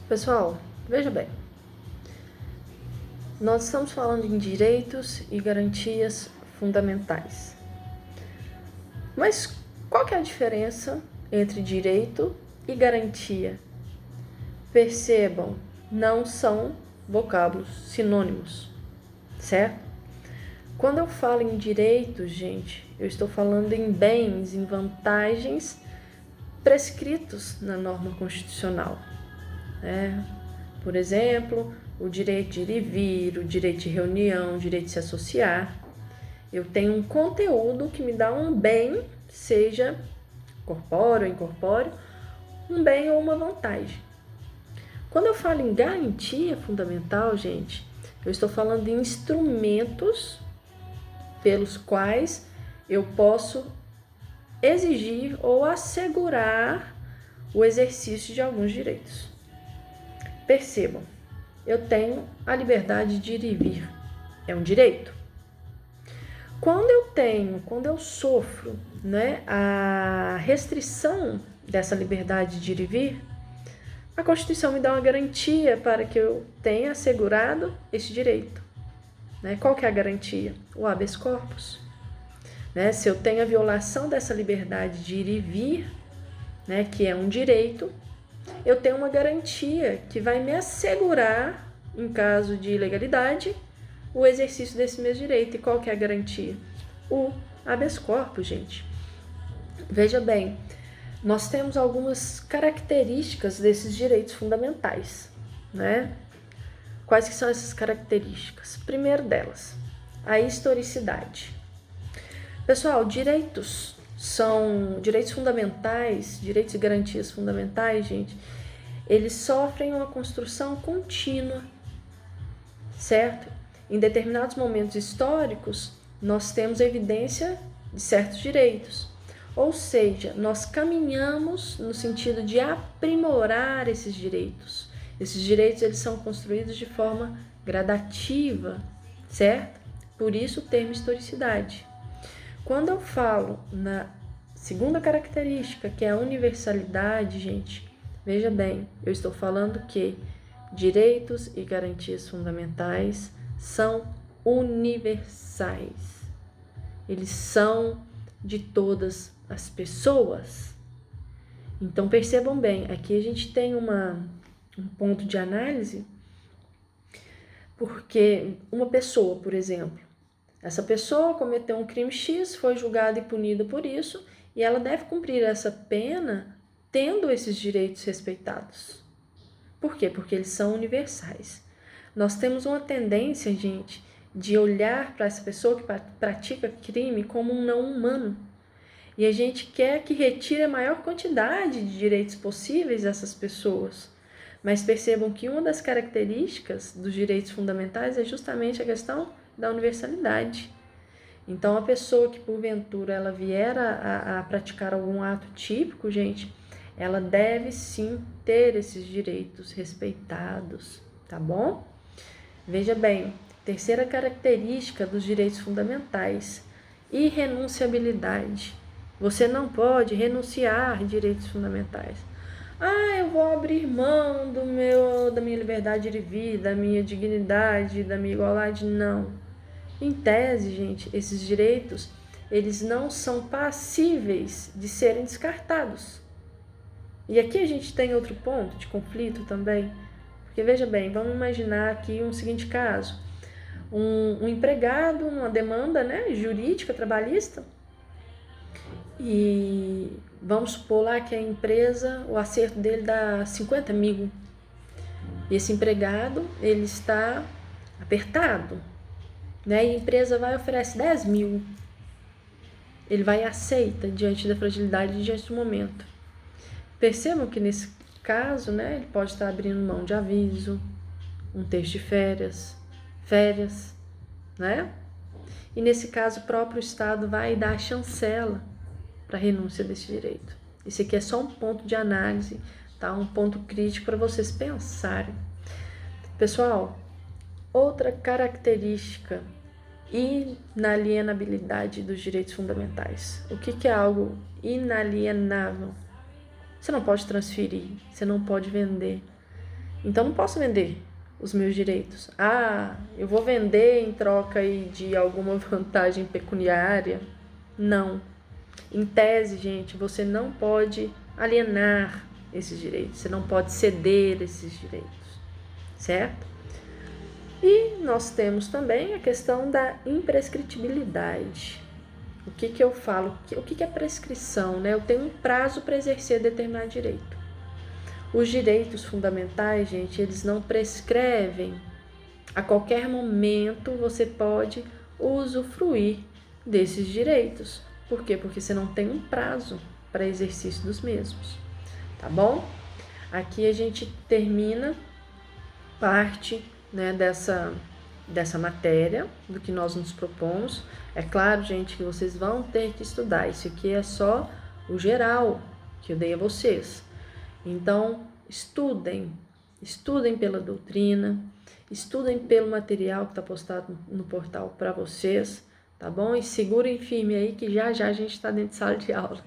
Pessoal, veja bem, nós estamos falando em direitos e garantias fundamentais. Mas qual que é a diferença entre direito e garantia? Percebam, não são vocábulos sinônimos, certo? Quando eu falo em direitos, gente, eu estou falando em bens, em vantagens prescritos na norma constitucional. Por exemplo, o direito de ir e vir, o direito de reunião, o direito de se associar. Eu tenho um conteúdo que me dá um bem, seja corpóreo ou incorpóreo, um bem ou uma vantagem. Quando eu falo em garantia fundamental, gente, eu estou falando de instrumentos pelos quais eu posso exigir ou assegurar o exercício de alguns direitos. Percebam, eu tenho a liberdade de ir e vir, é um direito. Quando eu sofro, a restrição dessa liberdade de ir e vir, a Constituição me dá uma garantia para que eu tenha assegurado esse direito. Qual que é a garantia? O habeas corpus. Se eu tenho a violação dessa liberdade de ir e vir, que é um direito, eu tenho uma garantia que vai me assegurar, em caso de ilegalidade, o exercício desse mesmo direito. E qual que é a garantia? O habeas corpus, gente. Veja bem, nós temos algumas características desses direitos fundamentais, Quais que são essas características? Primeiro delas, a historicidade. Pessoal, direitos são direitos fundamentais, direitos e garantias fundamentais, gente, eles sofrem uma construção contínua, certo? Em determinados momentos históricos, nós temos evidência de certos direitos, ou seja, nós caminhamos no sentido de aprimorar esses direitos. Esses direitos eles são construídos de forma gradativa, certo? Por isso o termo historicidade. Quando eu falo na segunda característica, que é a universalidade, gente, veja bem, eu estou falando que direitos e garantias fundamentais são universais. Eles são de todas as pessoas. Então, percebam bem, aqui a gente tem um ponto de análise, porque uma pessoa, por exemplo, essa pessoa cometeu um crime X, foi julgada e punida por isso, e ela deve cumprir essa pena tendo esses direitos respeitados. Por quê? Porque eles são universais. Nós temos uma tendência, gente, de olhar para essa pessoa que pratica crime como um não humano. E a gente quer que retire a maior quantidade de direitos possíveis dessas pessoas. Mas percebam que uma das características dos direitos fundamentais é justamente a questão da universalidade. Então, a pessoa que porventura ela vier a praticar algum ato típico, gente, ela deve sim ter esses direitos respeitados, tá bom? Veja bem, terceira característica dos direitos fundamentais, irrenunciabilidade. Você não pode renunciar a direitos fundamentais. Eu vou abrir mão da minha liberdade de vir, da minha dignidade, da minha igualdade. Não. Em tese, gente, esses direitos, eles não são passíveis de serem descartados. E aqui a gente tem outro ponto de conflito também. Porque veja bem, vamos imaginar aqui um seguinte caso. Um empregado, uma demanda jurídica, trabalhista, e vamos supor lá que a empresa, o acerto dele dá 50 mil. E esse empregado, ele está apertado, e a empresa vai e oferece 10 mil. Ele vai e aceita diante da fragilidade, diante do momento. Percebam que nesse caso, ele pode estar abrindo mão de aviso, um terço de férias, E nesse caso, o próprio Estado vai dar a chancela para a renúncia desse direito. Isso aqui é só um ponto de análise, tá? Um ponto crítico para vocês pensarem. Pessoal, outra característica, inalienabilidade dos direitos fundamentais. O que é algo inalienável? Você não pode transferir, você não pode vender. Então, não posso vender os meus direitos. Ah, eu vou vender em troca aí de alguma vantagem pecuniária. Não. Em tese, gente, você não pode alienar esses direitos, você não pode ceder esses direitos, certo? E nós temos também a questão da imprescritibilidade. O que eu falo? O que é prescrição, né? Eu tenho um prazo para exercer determinado direito. Os direitos fundamentais, gente, eles não prescrevem. A qualquer momento você pode usufruir desses direitos. Por quê? Porque você não tem um prazo para exercício dos mesmos, tá bom? Aqui a gente termina parte, né, dessa matéria, do que nós nos propomos. É claro, gente, que vocês vão ter que estudar. Isso aqui é só o geral que eu dei a vocês. Então, estudem pela doutrina, estudem pelo material que está postado no portal para vocês, tá bom? E segurem firme aí que já já a gente está dentro de sala de aula.